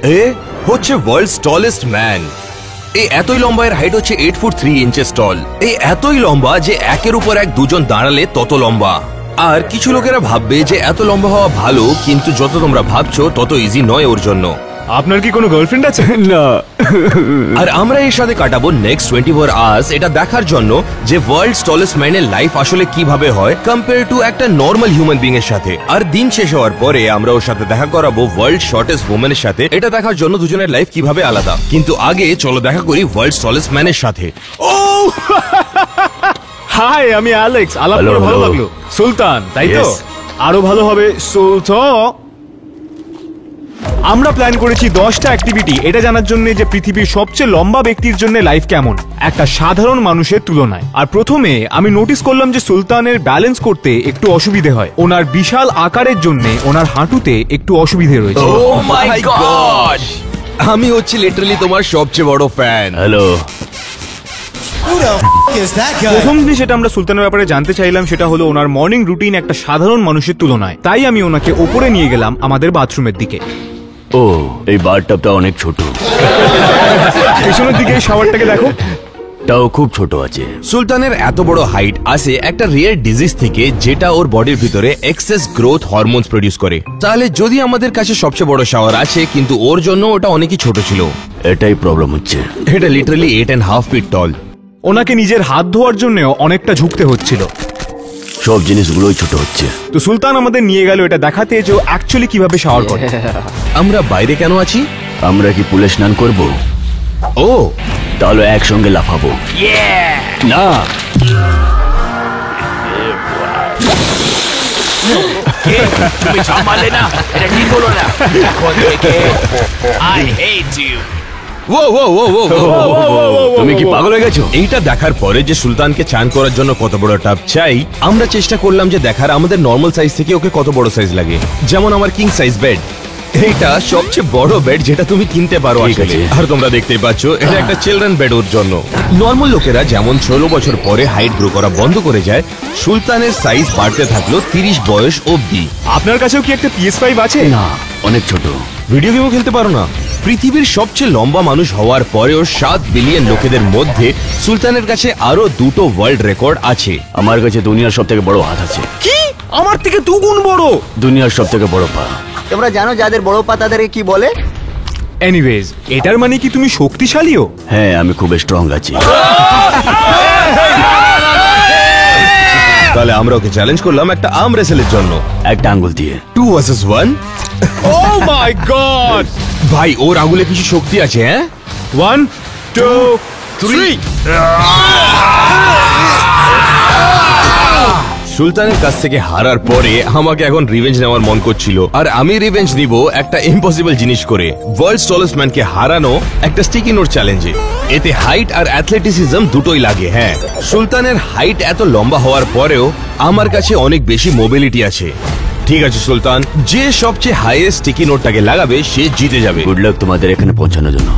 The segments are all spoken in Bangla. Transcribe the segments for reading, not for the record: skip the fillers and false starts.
এ হচ্ছে ওয়ার্ল্ডস টলেস্ট ম্যান। এই এতই লম্বা, এর হাইট হচ্ছে 8 ফুট 3 ইঞ্চেস টল। এই এতই লম্বা যে একের উপর এক দুজন দাঁড়ালে তত লম্বা। আর কিছু লোকেরা ভাববে যে এত লম্বা হওয়া ভালো, কিন্তু যত তোমরা ভাবছো তত ইজি নয় ওর জন্য। আপনার কি কোনো গার্লফ্রেন্ড আছে? না। আর আমরা এর সাথে কাটাবো নেক্সট 24 আওয়ার্স এটা দেখার জন্য যে ওয়ার্ল্ডস টলেস্ট ম্যানের লাইফ আসলে কিভাবে হয় কম্পেয়ার টু একটা নর্মাল হিউম্যান বিং এর সাথে। আর দিন শেষ হওয়ার পরে আমরা ওর সাথে দেখা করাবো ওয়ার্ল্ড শর্টেস্ট ওম্যানের সাথে, এটা দেখার জন্য দুজনের লাইফ কিভাবে আলাদা। কিন্তু আগে চলো দেখা করি ওয়ার্ল্ডস টলেস্ট ম্যানের সাথে। ও হাই, আমি অ্যালেক্স। আলাপ করে ভালো লাগলো। সুলতান, তাই তো? আরো ভালো হবে সুলতান। আমরা প্ল্যান করেছি 10টা অ্যাক্টিভিটি এটা জানার জন্য যে পৃথিবীর সবচেয়ে লম্বা ব্যক্তির জন্য লাইফ কেমন একটা সাধারণ মানুষের তুলনায়। আর প্রথমে আমি নোটিস করলাম যে সুলতানের ব্যালেন্স করতে একটু অসুবিধে হয়। ওনার বিশাল আকারের জন্য ওনার হাঁটুতে একটু অসুবিধে রয়েছে। ও মাই গড, আমি হচ্ছি লিটারালি তোমার সবচেয়ে বড় ফ্যান। হ্যালো। প্রথম জিনিস যেটা আমরা সুলতানের ব্যাপারে জানতে চাইলাম সেটা হলো ওনার মর্নিং রুটিন একটা সাধারণ মানুষের তুলনায়। তাই আমি ওনাকে ওপরে নিয়ে গেলাম আমাদের বাথরুমের দিকে। ও, এই বাথটাবটা অনেক ছোট। পেছনের দিকে শাওয়ারটাকে দেখো, তাও খুব ছোট আছে। সুলতানের এত বড় হাইট আসে একটা রিয়ার ডিজিজ থেকে, যেটা ওর বডির ভিতরে এক্সেস গ্রোথ হরমোনস প্রডিউস করে। তাহলে যদি আমাদের কাছে সবচেয়ে বড় শাওয়ার আছে, কিন্তু ওর জন্য ওটা অনেকই ছোট ছিল। এটাই প্রবলেম হচ্ছে। এটা লিটারালি 8.5 ফিট টল। ওনাকে নিজের হাত ধোয়ার জন্য অনেকটা ঝুঁকতে হচ্ছিল। সব জিনিসগুলোই ছোট হচ্ছে। তো সুলতান আমাদের নিয়ে গেল এটা দেখাতে যে অ্যাকচুয়ালি কিভাবে শাওয়ার করে। আমরা বাইরে কেন আছি? আমরা কি পুলে স্নান করব? ও, তাহলে একসঙ্গে লাফাবো। না, তুমি সামলে না, এটা ঠিক হলো না। এখন থেকে I hate you। তুমি কি পাগল হয়ে গেছো? এইটা দেখার পরে যে সুলতানকে চান করার জন্য কত বড় টাব চাই, আমরা চেষ্টা করলাম যে দেখার আমাদের নর্মাল সাইজ থেকে ওকে কত বড় সাইজ লাগে। যেমন আমার কিং সাইজ বেড, এইটা সবচেয়ে বড় বেড যেটা তুমি কিনতে পারো আসলে। আর তোমরা দেখতেই পাচ্ছ এটা একটা চিলড্রেন বেড ওর জন্য। নর্মাল লোকেরা যেমন 16 বছর পরে হাইট গ্রো করা বন্ধ করে যায়, সুলতানের সাইজ বাড়তে থাকলো 30 বয়স অবধি। আপনার কাছেও কি একটা PS5 আছে? না, অনেক ছোট। ভিডিও গেমও খেলতে পারো না? পৃথিবীর সবচেয়ে লম্বা মানুষ হওয়ার পরেও 7 বিলিয়ন লোকেদের মধ্যে সুলতানের কাছে আরো 2টো ওয়ার্ল্ড রেকর্ড আছে। আমার কাছে দুনিয়ার সব থেকে বড় হাত আছে। কি? আমার থেকে 2 গুণ বড়? দুনিয়ার সব থেকে বড় পা। তোমরা জানো যাদের বড় পা তাদেরকে কি বলে? এনিওয়েজ, এটার মানে কি তুমি শক্তিশালীও? হ্যাঁ, আমি খুব স্ট্রং আছি। তাহলে আমরা ওকে চ্যালেঞ্জ করলাম একটা আর্ম রেসেলের জন্য, একটা আঙ্গুল দিয়ে 2 ভার্সেস 1। ও মাই গড! ভাই, ওর আঙুলে কিছু শক্তি আছে। হ্যাঁ, 1 2 3। সুলতানের কাছ থেকে হারার পরে আমাকে এখন রিভেঞ্জ নেওয়ার মন করছিল। আর আমি রিভেঞ্জ নিব একটা ইম্পসিবল জিনিস করে, ওয়ার্ল্ডস টলেস্ট ম্যানকে হারানো একটা স্টিকি নোট চ্যালেঞ্জে। এতে হাইট আর অ্যাথলেটিসিজম দুটোই লাগে। হ্যাঁ, সুলতানের হাইট এত লম্বা হওয়ার পরেও আমার কাছে অনেক বেশি মোবিলিটি আছে। ঠিক আছে সুলতান, যে সবচেয়ে হাইয়েস্ট স্টিকি নোটটাকে লাগাবে সে জিতে যাবে। গুড লাক তোমাদের এখানে পৌঁছানোর জন্য।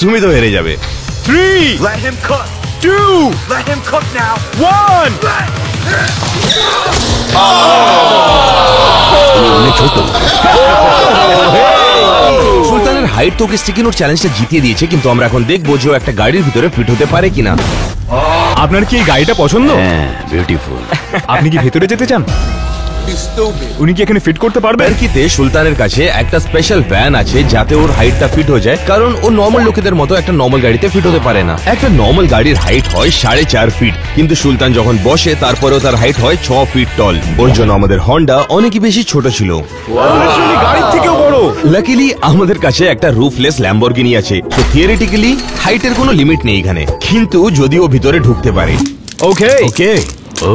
তুমি তো হেরে যাবে। 3 Let him cook. 2 Let him cook now. 1। অনেক ছোট। সুলতানের হাইট তোকে স্টিকি নোট চ্যালেঞ্জটা জিতিয়ে দিয়েছে, কিন্তু আমরা এখন দেখবো যে ও একটা গাড়ির ভিতরে ফিট হতে পারে কিনা। আপনার কি এই গাড়িটা পছন্দ? হ্যাঁ, বিউটিফুল। আপনি কি ভেতরে যেতে চান? উনি কি এখানে ফিট করতে পারবেন? টার্কিতে সুলতানের কাছে একটা স্পেশাল ভ্যান আছে যাতে ওর হাইটটা ফিট হয়ে যায়, কারণ ও নর্মাল লোকেদের মতো একটা নর্মাল গাড়িতে ফিট হতে পারে না। একটা নর্মাল গাড়ির হাইট হয় 4.5 ফিট, কিন্তু সুলতান যখন বসে তারপরেও তার হাইট হয় 6 ফিট টল। ওর জন্য আমাদের হন্ডা অনেকই বেশি ছোট ছিল, গাড়ির থেকেও বড়। লাকিলি আমাদের কাছে একটা রুফলেস ল্যাম্বরগিনি আছে, তো থিওরিটিক্যালি হাইটের কোনো লিমিট নেই এখানে, কিন্তু যদি ও ভিতরে ঢুকতে পারে। ওকে ওকে। ও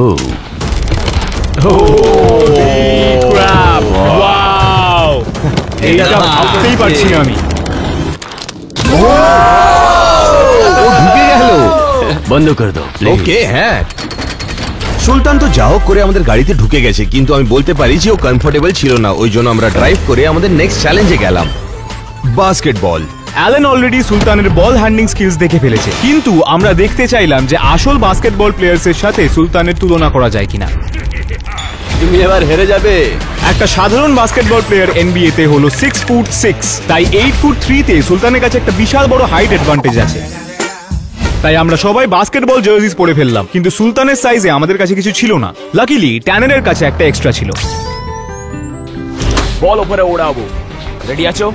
ক্র্যাপ! ওয়াও! এইটা ভাবতেই পারছি না আমি। ও ঢুকে গেল। বন্ধ করে দাও। ওকে, হ্যাঁ। সুলতান তো যা হোক করে আমাদের গাড়িতে ঢুকে গেছে, কিন্তু আমি বলতে পারি যে ও কমফোর্টেবল ছিল না। ওই জন্য আমরা ড্রাইভ করে আমাদের নেক্সট চ্যালেঞ্জে গেলাম, বাস্কেটবল। অ্যালেন অলরেডি সুলতানের বল হ্যান্ডলিং স্কিলস দেখে ফেলেছে, কিন্তু আমরা দেখতে চাইলাম যে আসল বাস্কেটবল প্লেয়ার্সের সাথে সুলতানের তুলনা করা যায় কিনা। তুমি এবার হেরে যাবে। একটা সাধারণ বাস্কেটবল প্লেয়ার এনবিএ তে হলো 6'6", তাই 8'3" তে সুলতানের কাছে একটা বিশাল বড় হাইট অ্যাডভান্টেজ আছে। তাই আমরা সবাই বাস্কেটবল জার্সিস পরে ফেললাম, কিন্তু সুলতানের সাইজে আমাদের কাছে কিছু ছিল না। লাকিলি ট্যানারের কাছে একটা এক্সট্রা ছিল। বল উপরে উড়াবো, রেডি আছো?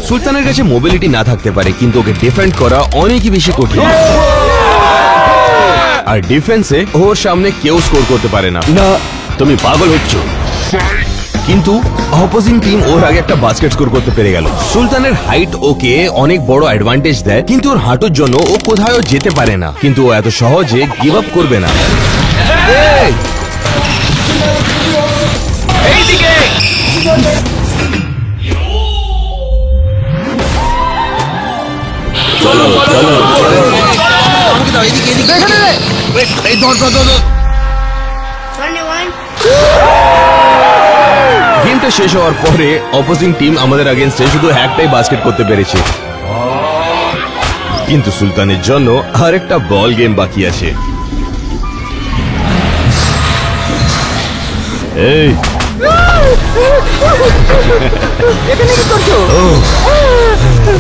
সুলতানের কাছে মোবিলিটি না থাকতে পারে, কিন্তু ওকে ডিফেন্ড করা অনেকই বেশি কঠিন। আর ডিফেন্সে ওর সামনে কেউ স্কোর করতে পারে না। না, তুমি পাগল হচ্ছ। কিন্তু অপোজিং টিম ওর আগে একটা বাস্কেট স্কোর করতে পেরে গেল। সুলতানের হাইট ওকে অনেক বড় অ্যাডভান্টেজ দেয়, কিন্তু ওর হাঁটুর জন্য ও কোথাও যেতে পারে না। কিন্তু ও এত সহজে গিভ আপ করবে না। এইদিকে চলো চলো গেমটা শেষ হওয়ার পরে অপোজিং টিম আমাদের আগেন্স্টে শুধু একটাই বাস্কেট করতে পেরেছে, কিন্তু সুলতানের জন্য আরেকটা বল গেম বাকি আছে। এই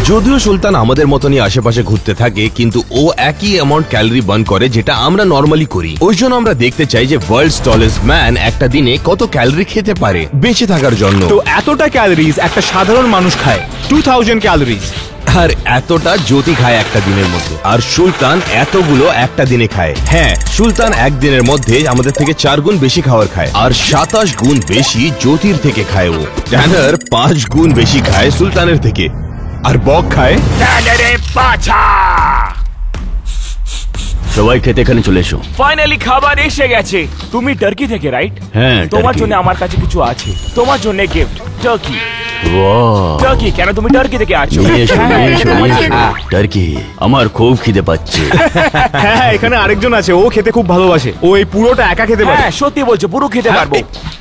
যদিও সুলতান আমাদের মতনই আশেপাশে ঘুরতে থাকে, কিন্তু ও একই অ্যামাউন্ট ক্যালোরি বার্ন করে যেটা আমরা নর্মালি করি। ওই জন্য আমরা দেখতে চাই যে ওয়ার্ল্ডস টলেস্ট ম্যান একটা দিনে কত ক্যালোরি খেতে পারে বেঁচে থাকার জন্য। তো এতটা ক্যালোরিজ একটা সাধারণ মানুষ খায়, 2000 ক্যালোরিজ। আর এতটা জ্যোতি খায় একটা দিনের মধ্যে, আর সুলতান এতগুলো একটা দিনে খায়। হ্যাঁ, সুলতান একদিনের মধ্যে আমাদের থেকে 4 গুণ বেশি খাবার খায়, আর 27 গুণ বেশি জ্যোতির থেকে খায় ও। ট্যানার 5 গুণ বেশি খায় সুলতানের থেকে, আর বক খায় ট্যানারে পাছা। সবাই খেতে এখানে চলে এসো। ফাইনালি খাবার এসে গেছে। তুমি টার্কি থেকে, রাইট? হ্যাঁ, তোমার টার্কি। জন্য আমার কাছে কিছু আছে। তোমার জন্য গিফট, টার্কি। বাহ, টার্কি কেন? তুমি টার্কি থেকে আছো? নিয়ে এসো, নিয়ে এসো, তোমার নিয়ে এসো। জন্য। টার্কি, আমার খুব খিদে পাচ্ছে। হ্যাঁ, এখানে আরেকজন আছে, ও খেতে খুব ভালোবাসে। ও এই পুরোটা একা খেতে পারে, হ্যাঁ সত্যি বলছো, পুরো খেতে পারবো।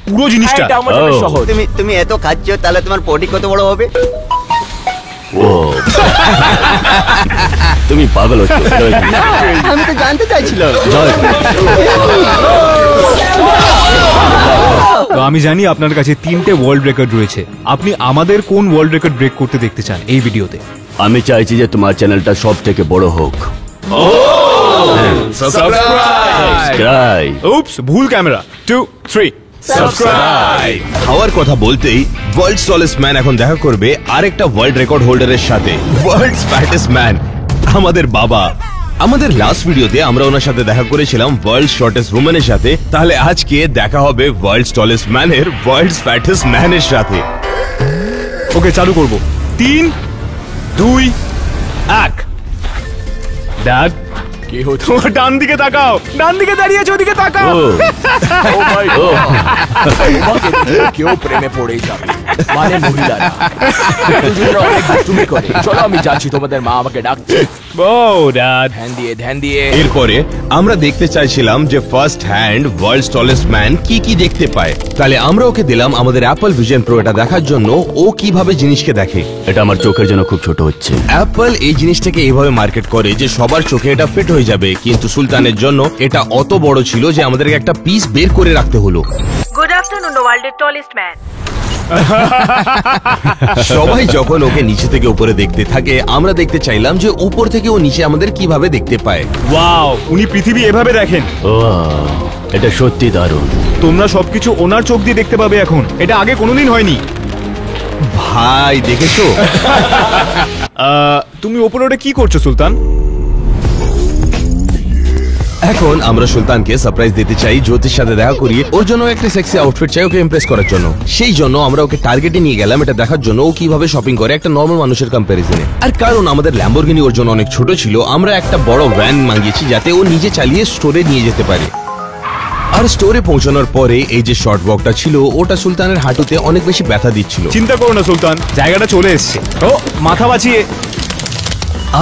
পুরো জিনিসটা। এটা আমার জন্য ও। সহজ। তুমি এত খাচ্ছ, তাহলে তোমার পটি কত বড় হবে? ও তুমি পাগল হচ্ছ। আমি তো জানতে চাইছিলাম। তো আমি জানি আপনার কাছে 3টে ওয়ার্ল্ড রেকর্ড রয়েছে। আপনি আমাদের কোন ওয়ার্ল্ড রেকর্ড ব্রেক করতে দেখতে চান এই ভিডিওতে? আমি চাইছি যে তোমার চ্যানেলটা সব থেকে বড় হোক। সাবস্ক্রাইব। উপস, ভুল ক্যামেরা। 2, 3 সাবস্ক্রাইব। খাওয়ার কথা বলতেই ওয়ার্ল্ডস টলেস্ট ম্যান এখন দেখা করবে আরেকটা ওয়ার্ল্ড রেকর্ড হোল্ডারের সাথে, ওয়ার্ল্ডস ফ্যাটেস্ট ম্যান, আমাদের বাবা। আমাদের লাস্ট ভিডিওতে আমরা ওনার সাথে দেখা করেছিলাম ওয়ার্ল্ডস শর্টেস্ট উম্যানের সাথে, তাহলে আজকে দেখা হবে ওয়ার্ল্ডস টলেস্ট ম্যানের ওয়ার্ল্ডস ফ্যাটেস্ট ম্যানের সাথে। ওকে, চালু করব। 3, 2, 1। ড্যাড, কি হচ্ছে? তোমার ডান দিকে তাকাও। ডান দিকে দাঁড়িয়ে আছে, ওদিকে তাকাও। ও ও মাই গড, তোমাকে দেখে কেউ প্রেমে পড়ে যাবে, মানে মহিলারা। দুজনেরা অনেক দুষ্টুমি করে। চলো আমি যাচ্ছি, তোমাদের মা আমাকে ডাকছে। Oh dad. ধ্যান দিয়ে। এরপরে আমরা দেখতে চাইছিলাম যে first hand world's tallest man কি দেখতে পায়। তাহলে আমরা ওকে দিলাম আমাদের অ্যাপল ভিশন প্রো এটা দেখার জন্য ও কিভাবে জিনিসকে দেখে। এটা আমার চোখের জন্য খুব ছোট হচ্ছে। অ্যাপল এই জিনিসটাকে এইভাবে মার্কেট করে যে সবার চোখে এটা ফিট হয়ে যাবে, কিন্তু সুলতানের জন্য এটা অত বড় ছিল যে আমাদেরকে একটা পিস বের করে রাখতে হলো। Good afternoon, the world's tallest man. সবাই যখন ওকে নিচে থেকে উপরে দেখতে থাকে, আমরা দেখতে চাইলাম যে উপর থেকে ও নিচে আমাদের কিভাবে দেখতে পায়। ওয়াও, উনি পৃথিবী এভাবে দেখেন। ও এটা সত্যি দারুণ। তোমরা সবকিছু ওনার চোখ দিয়ে দেখতে পাবে এখন, এটা আগে কোনোদিন হয়নি। ভাই দেখেছো? তুমি ওপরে ওটা কি করছো সুলতান? এখন আমরা সুলতানকে সারপ্রাইজ দিতে চাই, জ্যোতির সাথে দেখা করিয়ে ওর জন্য একটা সেক্সি আউটফিট চাই ওকে ইমপ্রেস করার জন্য। সেই জন্য আমরা ওকে টার্গেটে নিয়ে গেলাম এটা দেখার জন্য ও কিভাবে শপিং করে একটা নর্মাল মানুষের কম্প্যারিজনে। আর কারণ আমাদের ল্যাম্বরগিনি ওর জন্য অনেক ছোট ছিল, আমরা একটা বড় ভ্যান মাগিয়েছি যাতে ও নিজে চালিয়ে স্টোরে নিয়ে যেতে পারে। আর স্টোরে পৌঁছানোর পরে এই যে শর্ট ওয়াকটা ছিল ওটা সুলতানের হাঁটুতে অনেক বেশি ব্যথা দিচ্ছিল। চিন্তা করো না সুলতান, জায়গাটা চলে এসছে। ও মাথা বাঁচিয়ে।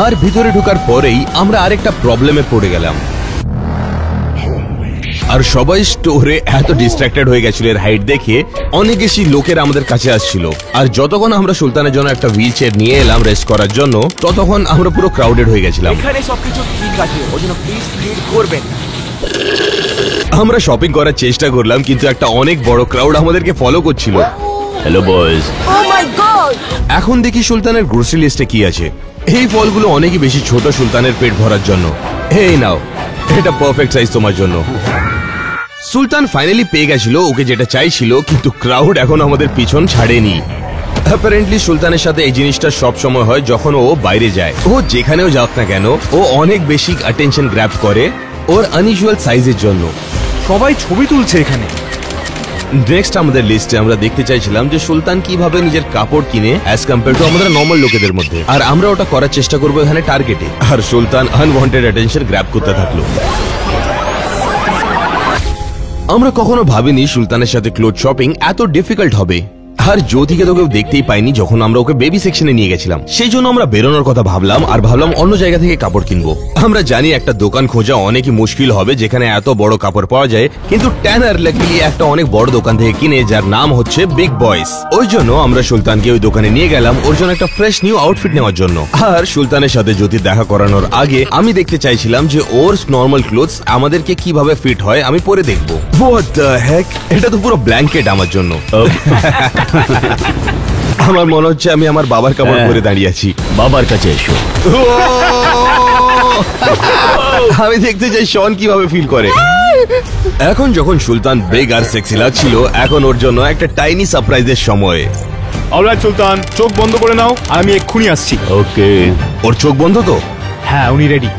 আর ভিতরে ঢোকার পরেই আমরা আরেকটা প্রবলেমে পড়ে গেলাম। আর সবাই স্টোরে এত ডিস্ট্রাক্টেড হয়ে গেছিল এর হাইট দেখে, অনেক বেশি লোকের আমাদের কাছে আসছিল। আর যতক্ষণ আমরা সুলতানের জন্য একটা হুইল চেয়ার নিয়ে এলাম রেস্ট করার জন্য, ততক্ষণ আমরা পুরো ক্রাউডেড হয়ে গেছিলাম। এখানে সবকিছু ঠিক আছে, ওই জন্য প্লিজ ভিড় করবেন। আমরা শপিং করার চেষ্টা করলাম, কিন্তু একটা অনেক বড় ক্রাউড আমাদেরকে ফলো করছিল। Hello boys. এখন দেখি সুলতানের গ্রোসারি লিস্টে কি আছে। এই ফলগুলো অনেকই বেশি ছোট সুলতানের পেট ভরার জন্য। এই নাও, এটা পারফেক্ট সাইজ তোমার জন্য। সুলতান ফাইনালি পেয়ে গেছিল ওকে যেটা চাইছিল, কিন্তু ক্রাউড এখন আমাদের পিছন ছাড়েনি। অ্যাপারেন্টলি সুলতানের সাথে এই জিনিসটা সব সময় হয় যখন ও বাইরে যায়। ও যেখানেও যাক না কেন, ও অনেক বেশি অ্যাটেনশন গ্র্যাব করে ওর আনইউজুয়াল সাইজের জন্য। সবাই ছবি তুলছে এখানে। নেক্সট আমাদের লিস্টে আমরা দেখতে চাইছিলাম যে সুলতান কিভাবে নিজের কাপড় কিনে অ্যাজ কম্পেয়ার টু আমাদের নর্মাল লোকেদের মধ্যে। আর আমরা ওটা করার চেষ্টা করবো এখানে টার্গেটে। আর সুলতান আনওয়ান্টেড অ্যাটেনশন গ্র্যাব করতে থাকলো। আমরা কখনো ভাবিনি সুলতানের সাথে ক্লোথ শপিং এত ডিফিকাল্ট হবে। আর জ্যোতিকে তো কেউ দেখতেই পাইনি যখন আমরা ওকে বেবি সেকশনে নিয়ে গেছিলাম। সেই জন্য আমরা বেরোনোর কথা ভাবলাম, আর ভাবলাম অন্য জায়গা থেকে কাপড় কিনবো। আমরা জানি একটা দোকান খোঁজা অনেকই মুশকিল হবে যেখানে এত বড় কাপড় পাওয়া যায়, কিন্তু ট্যানার লাকিলি একটা অনেক বড় দোকান থেকে কিনে, যার নাম হচ্ছে বিগ বয়েস। ওই জন্য আমরা সুলতানকে ওই দোকানে নিয়ে গেলাম ওর জন্য একটা ফ্রেশ নিউ আউটফিট নেওয়ার জন্য। আর সুলতানের সাথে জ্যোতির দেখা করানোর আগে আমি দেখতে চাইছিলাম যে ওর নর্মাল ক্লোথস আমাদেরকে কিভাবে ফিট হয় আমি পরে দেখবো। What the heck? এটা তো পুরো ব্ল্যাঙ্কেট আমার জন্য। আমার মনে হচ্ছে আমি আমার বাবার কাপড় পরে দাঁড়িয়ে আছি। বাবার কাছে এসো। আমি দেখতে চাই শন কিভাবে ফিল করে। এখন যখন সুলতান বেগ আর সেক্সি লাগছিল, এখন ওর জন্য একটা টাইনি সারপ্রাইজের সময়। অলরাইট সুলতান, চোখ বন্ধ করে নাও, আমি এক্ষুনি আসছি। ওকে। ওর চোখ বন্ধ তো? হ্যাঁ, উনি রেডি।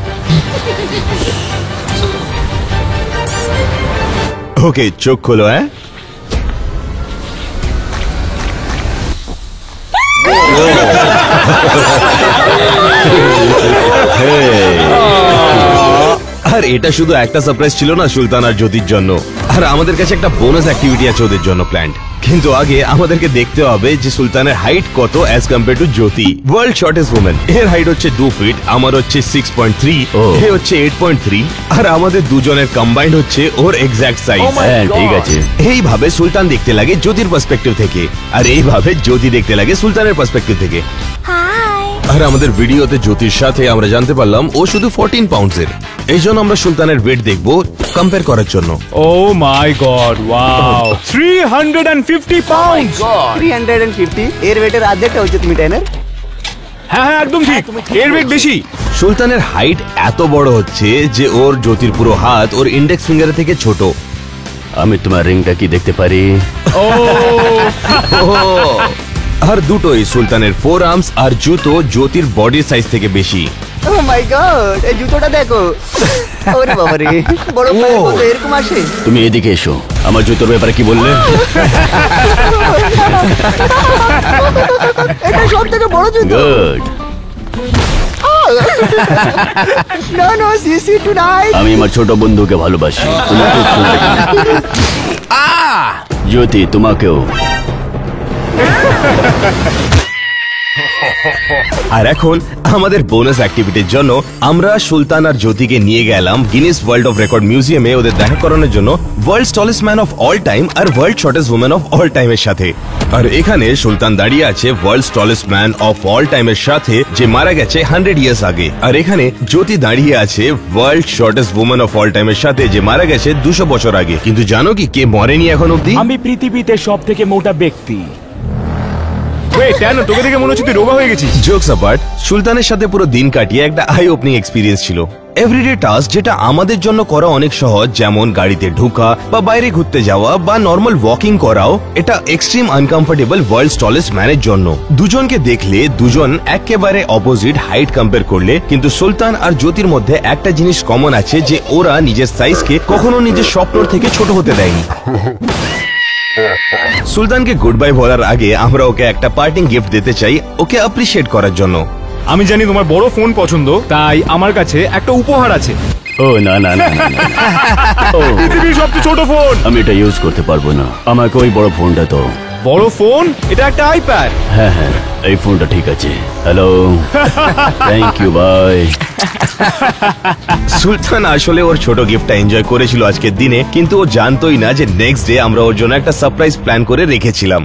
ওকে, চোখ খোলো। হ্যাঁ, আর এটা শুধু একটা সারপ্রাইজ ছিল না সুলতান আর জ্যোতির জন্য, আর আমাদের কাছে একটা বোনাস অ্যাক্টিভিটি আছে ওদের জন্য প্ল্যান্ড। কিন্তু আগে আমাদেরকে দেখতে হবে যে সুলতানের হাইট কত as compare to Jyoti, world shortest woman. এর হাইট হচ্ছে 2 ফিট, আমার হচ্ছে 6.3, এ হচ্ছে 8.3, আর আমাদের দুজনের কম্বাইন্ড হচ্ছে ওর এক্সাক্ট সাইজ। হ্যাঁ ঠিক আছে। এইভাবে সুলতান দেখতে লাগে জ্যোতির পার্সপেক্টিভ থেকে, আর এইভাবে জ্যোতি দেখতে লাগে সুলতানের পার্সপেক্টিভ থেকে। আর আমাদের ভিডিওতে জ্যোতির সাথে আমরা জানতে পারলাম ও শুধু 14 পাউন্ডসের। এই জন্য আমরা সুলতানের ওয়েট দেখবো কম্পেয়ার করার জন্য। ও মাই গড, ওয়াও, 350 পাউন্ড। 350 এর ওয়েটের অর্ধেকটা হচ্ছে তুমি ট্যানার। হ্যাঁ হ্যাঁ, একদম ঠিক, এর ওয়েট বেশি। সুলতানের হাইট এত বড় হচ্ছে যে ওর জ্যোতির পুরো হাত ওর ইন্ডেক্স ফিঙ্গারের থেকে ছোট। আমি তোমার রিংটা কি দেখতে পারি? ও আর দুটোই সুলতানের 4 আর্মস আর জুতো জ্যোতির বডির সাইজ থেকে বেশি। ও মাই গড, এই জুতোটা দেখো। ওরে বাবা রে, বড় পায়ে কত এরকম আসে। তুমি এদিকে এসো, আমার জুতোর ব্যাপারে কি বললে? এটা সবথেকে বড় জুতো। গুড। নো নো, সিসি টুনাইট। আমি আমার ছোট বন্ধুকে ভালোবাসি, তোমাকে জ্যোতি, তোমাকেও। আর এখন আমাদের বোনাস অ্যাক্টিভিটির জন্য আমরা সুলতান আর জ্যোতিকে নিয়ে গেলাম গিনেস ওয়ার্ল্ড অফ রেকর্ড মিউজিয়ামে ওদের দেখা করানোর জন্য world's tallest man of all time আর world shortest woman of all টাইমের সাথে। আর এখানে সুলতান দাঁড়িয়ে আছে world's tallest man of all টাইমের সাথে, যে মারা গেছে 100 ইয়ার্স আগে। আর এখানে জ্যোতি দাঁড়িয়ে আছে world shortest woman of all টাইমের সাথে, যে মারা গেছে 200 বছর আগে। কিন্তু জানো কি কে মরেনি এখন অব্দি? আমি পৃথিবীতে সব থেকে মোটা ব্যক্তি। কেন তোকে দেখে মনে হচ্ছে তুই রোগা হয়ে গেছিস। জোকস অ্যাপার্ট, সুলতানের সাথে পুরো দিন কাটিয়ে একটা আই ওপেনিং এক্সপিরিয়েন্স ছিল। এভরিডে টাস্ক যেটা আমাদের জন্য করা অনেক সহজ, যেমন গাড়িতে ঢোকা বা বাইরে ঘুরতে যাওয়া বা নর্মাল ওয়াকিং করাও, এটা এক্সট্রিম আনকমফোর্টেবল ওয়ার্ল্ডস টলেস্ট ম্যানের জন্য। দুজনকে দেখলে দুজন একেবারে অপোজিট হাইট কম্পেয়ার করলে, কিন্তু সুলতান আর জ্যোতির মধ্যে একটা জিনিস কমন আছে, যে ওরা নিজের সাইজকে কখনো নিজের স্বপ্নর থেকে ছোট হতে দেয়নি। সুলতানকে গুড বাই বলার আগে আমরা ওকে একটা পার্টিং গিফট দিতে চাই, ওকে অ্যাপ্রিশিয়েট করার জন্য। আমি জানি তোমার বড় ফোন পছন্দ, তাই আমার কাছে একটা উপহার আছে। ও না না না না, না। ও পৃথিবীর সবচেয়ে ছোট ফোন। আমি এটা ইউজ করতে পারবো না, আমাকে ওই বড় ফোনটা তো। বড় ফোন? এটা একটা আইপ্যাড। হ্যাঁ হ্যাঁ, এই ফোনটা ঠিক আছে। Hello, thank you, bye. Sultan আসলে ওর ছোট গিফটটা এনজয় করেছিল আজকের দিনে, কিন্তু ও জানতোই না যে নেক্সট ডে আমরা ওর জন্য একটা সারপ্রাইজ প্ল্যান করে রেখেছিলাম।